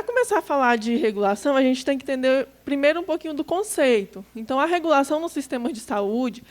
começar a falar de regulação, a gente tem que entender primeiro um pouquinho do conceito. Então, a regulação no sistema de saúde,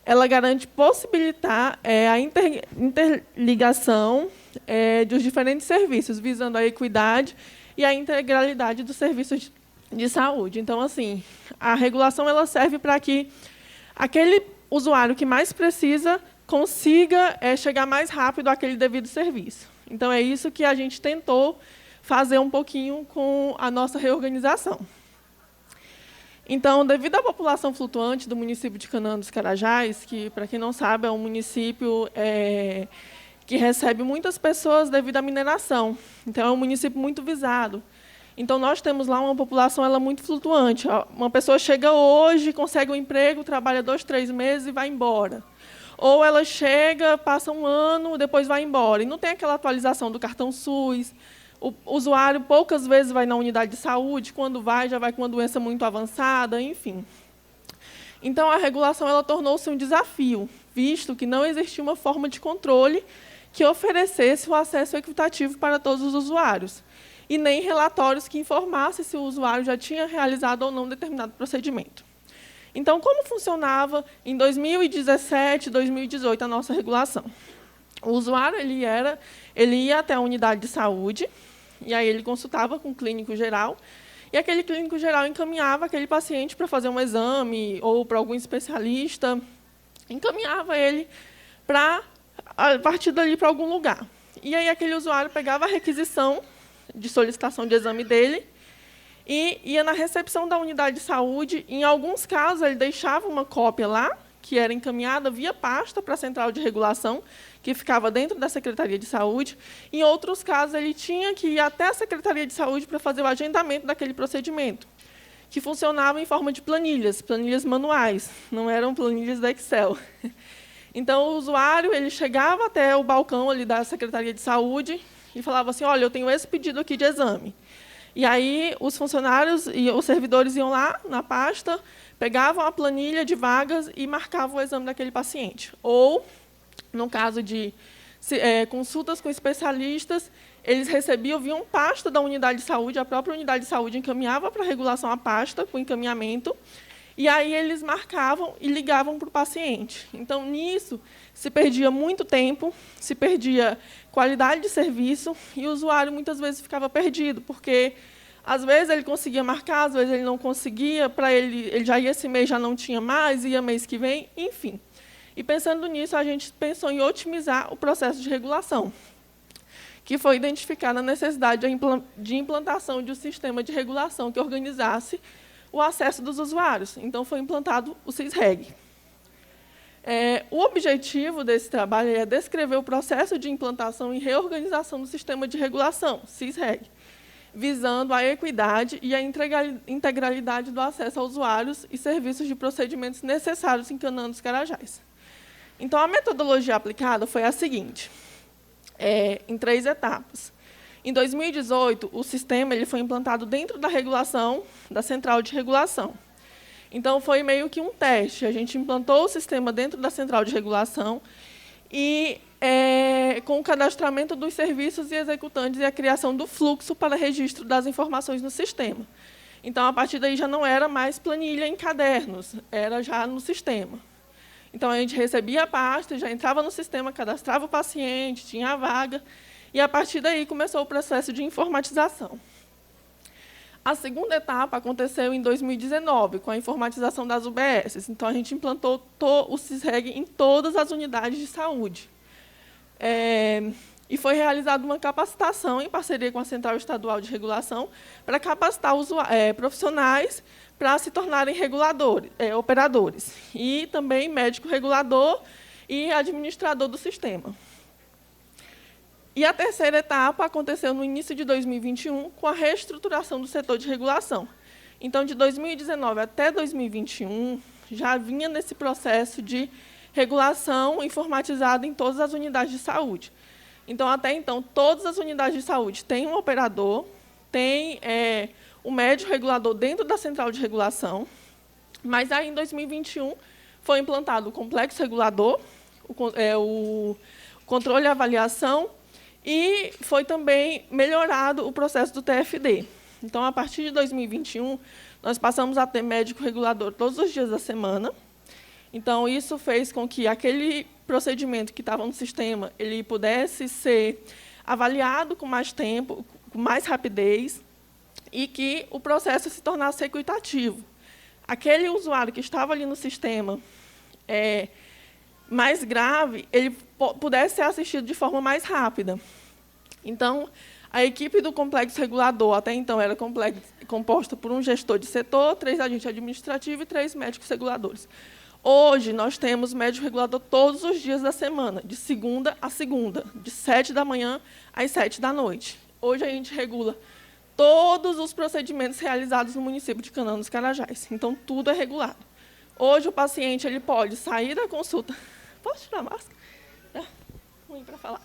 ela garante possibilitar a interligação dos diferentes serviços, visando a equidade e a integralidade dos serviços de saúde. Então, assim, a regulação ela serve para que aquele usuário que mais precisa consiga chegar mais rápido àquele devido serviço. Então, é isso que a gente tentou fazer um pouquinho com a nossa reorganização. Então, devido à população flutuante do município de Canaã dos Carajás, que, para quem não sabe, é um município que recebe muitas pessoas devido à mineração. Então, é um município muito visado. Então, nós temos lá uma população muito flutuante. Uma pessoa chega hoje, consegue um emprego, trabalha 2, 3 meses e vai embora. Ou ela chega, passa um ano, depois vai embora. E não tem aquela atualização do cartão SUS. O usuário poucas vezes vai na unidade de saúde, quando vai, já vai com uma doença muito avançada, enfim. Então, a regulação ela tornou-se um desafio, visto que não existia uma forma de controle que oferecesse o acesso equitativo para todos os usuários, e nem relatórios que informassem se o usuário já tinha realizado ou não determinado procedimento. Então, como funcionava em 2017, 2018 a nossa regulação? O usuário ele ia até a unidade de saúde, e aí ele consultava com o clínico geral, e aquele clínico geral encaminhava aquele paciente para fazer um exame ou para algum especialista, encaminhava ele a partir dali para algum lugar. E aí aquele usuário pegava a requisição de solicitação de exame dele e ia na recepção da unidade de saúde. Em alguns casos, ele deixava uma cópia lá, que era encaminhada via pasta para a central de regulação, que ficava dentro da Secretaria de Saúde. Em outros casos, ele tinha que ir até a Secretaria de Saúde para fazer o agendamento daquele procedimento, que funcionava em forma de planilhas manuais, não eram planilhas da Excel. Então, o usuário ele chegava até o balcão ali da Secretaria de Saúde e falava assim, olha, eu tenho esse pedido aqui de exame. E aí, os funcionários e os servidores iam lá na pasta, pegavam a planilha de vagas e marcavam o exame daquele paciente. Ou, no caso de consultas com especialistas, eles recebiam via pasta da unidade de saúde, a própria unidade de saúde encaminhava para a regulação a pasta, com encaminhamento, e aí eles marcavam e ligavam para o paciente. Então, nisso, se perdia muito tempo, se perdia qualidade de serviço, e o usuário, muitas vezes, ficava perdido, porque, às vezes, ele conseguia marcar, às vezes, ele não conseguia, para ele já ia esse mês, já não tinha mais, ia mês que vem, enfim. E, pensando nisso, a gente pensou em otimizar o processo de regulação, que foi identificada a necessidade de implantação de um sistema de regulação que organizasse o acesso dos usuários. Então, foi implantado o SISREG. O objetivo desse trabalho é descrever o processo de implantação e reorganização do sistema de regulação, SISREG, visando a equidade e a integralidade do acesso a usuários e serviços de procedimentos necessários em Canaã dos Carajás. Então, a metodologia aplicada foi a seguinte, em 3 etapas. Em 2018, o sistema foi implantado dentro da regulação, da central de regulação. Então, foi meio que um teste. A gente implantou o sistema dentro da central de regulação e, com o cadastramento dos serviços e executantes e a criação do fluxo para registro das informações no sistema. Então, a partir daí, já não era mais planilha em cadernos, era já no sistema. Então, a gente recebia a pasta, já entrava no sistema, cadastrava o paciente, tinha a vaga, e, a partir daí, começou o processo de informatização. A segunda etapa aconteceu em 2019, com a informatização das UBSs. Então, a gente implantou o SISREG em todas as unidades de saúde. E foi realizada uma capacitação, em parceria com a Central Estadual de Regulação, para capacitar profissionais para se tornarem operadores, e também médico regulador e administrador do sistema. E a terceira etapa aconteceu no início de 2021, com a reestruturação do setor de regulação. Então, de 2019 até 2021, já vinha nesse processo de regulação informatizada em todas as unidades de saúde. Então, até então, todas as unidades de saúde têm um operador, tem o médico regulador dentro da central de regulação, mas aí, em 2021, foi implantado o complexo regulador, o controle e avaliação, E foi também melhorado o processo do TFD. Então, a partir de 2021, nós passamos a ter médico regulador todos os dias da semana. Então, isso fez com que aquele procedimento que estava no sistema ele pudesse ser avaliado com mais tempo, com mais rapidez, e que o processo se tornasse equitativo. Aquele usuário que estava ali no sistema mais grave, ele pudesse ser assistido de forma mais rápida. Então, a equipe do complexo regulador, até então, era composta por um gestor de setor, 3 agentes administrativos e 3 médicos reguladores. Hoje, nós temos médico regulador todos os dias da semana, de segunda a segunda, de 7 da manhã às 7 da noite. Hoje, a gente regula todos os procedimentos realizados no município de Canaã dos Carajás. Então, tudo é regulado. Hoje, o paciente ele pode sair da consulta... Posso tirar a máscara? É ruim para falar.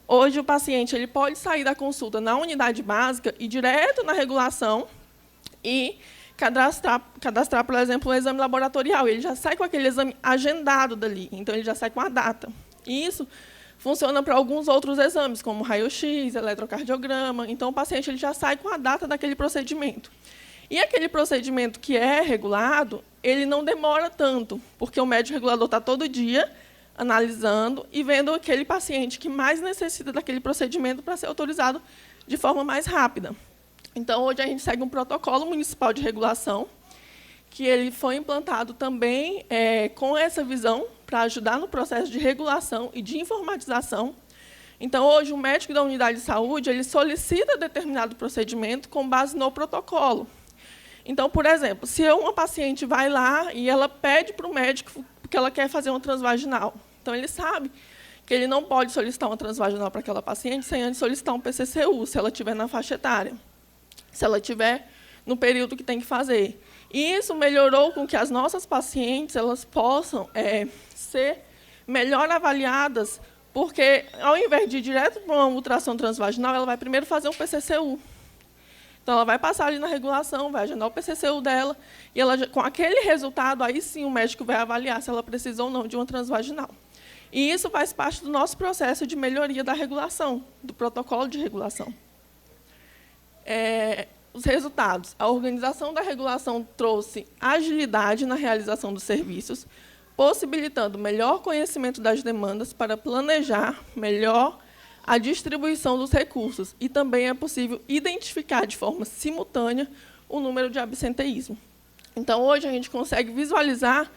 Hoje, o paciente ele pode sair da consulta na unidade básica e direto na regulação e cadastrar, por exemplo, um exame laboratorial. Ele já sai com aquele exame agendado dali, então ele já sai com a data. E isso funciona para alguns outros exames, como raio-x, eletrocardiograma. Então, o paciente ele já sai com a data daquele procedimento. E aquele procedimento que é regulado, ele não demora tanto, porque o médico regulador está todo dia analisando e vendo aquele paciente que mais necessita daquele procedimento para ser autorizado de forma mais rápida. Então, hoje, a gente segue um protocolo municipal de regulação, que ele foi implantado também com essa visão para ajudar no processo de regulação e de informatização. Então, hoje, o médico da unidade de saúde ele solicita determinado procedimento com base no protocolo. Então, por exemplo, se uma paciente vai lá e ela pede para o médico que ela quer fazer uma transvaginal, então ele sabe que ele não pode solicitar uma transvaginal para aquela paciente sem antes solicitar um PCCU, se ela estiver na faixa etária, se ela estiver no período que tem que fazer. E isso melhorou com que as nossas pacientes elas possam ser melhor avaliadas, porque, ao invés de ir direto para uma ultrassom transvaginal, ela vai primeiro fazer um PCCU. Então, ela vai passar ali na regulação, vai agendar o PCCU dela, e ela, com aquele resultado, aí sim o médico vai avaliar se ela precisa ou não de uma transvaginal. E isso faz parte do nosso processo de melhoria da regulação, do protocolo de regulação. Os resultados. A organização da regulação trouxe agilidade na realização dos serviços, possibilitando melhor conhecimento das demandas para planejar melhor a distribuição dos recursos. E também é possível identificar de forma simultânea o número de absenteísmo. Então, hoje, a gente consegue visualizar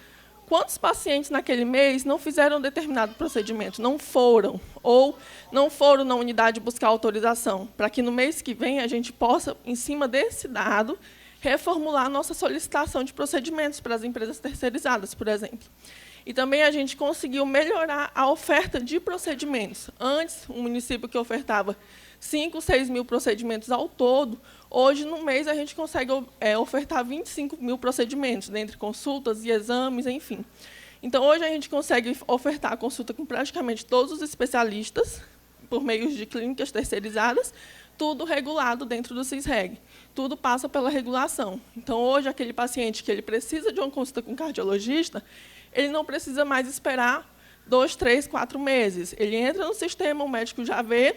quantos pacientes naquele mês não fizeram determinado procedimento, não foram, ou não foram na unidade buscar autorização, para que no mês que vem a gente possa, em cima desse dado, reformular a nossa solicitação de procedimentos para as empresas terceirizadas, por exemplo. E também a gente conseguiu melhorar a oferta de procedimentos. Antes, um município que ofertava 5, 6 mil procedimentos ao todo, hoje, no mês, a gente consegue ofertar 25 mil procedimentos, dentre consultas e exames, enfim. Então, hoje, a gente consegue ofertar a consulta com praticamente todos os especialistas, por meio de clínicas terceirizadas, tudo regulado dentro do CISREG. Tudo passa pela regulação. Então, hoje, aquele paciente que ele precisa de uma consulta com cardiologista, ele não precisa mais esperar 2, 3, 4 meses. Ele entra no sistema, o médico já vê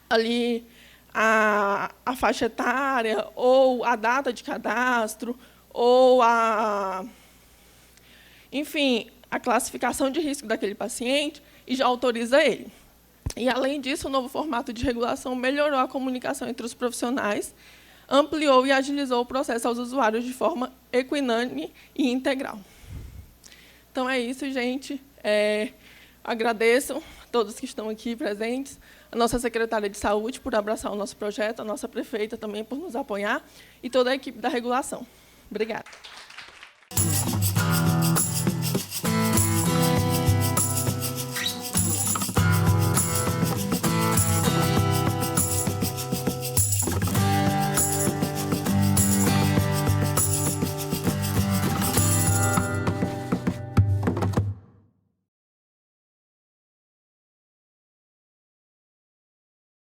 ali a faixa etária, ou a data de cadastro, ou enfim, a classificação de risco daquele paciente, e já autoriza ele. E, além disso, o novo formato de regulação melhorou a comunicação entre os profissionais, ampliou e agilizou o processo aos usuários de forma equinânime e integral. Então, é isso, gente. Agradeço a todos que estão aqui presentes, a nossa secretária de saúde por abraçar o nosso projeto, a nossa prefeita também por nos apoiar, e toda a equipe da regulação. Obrigada.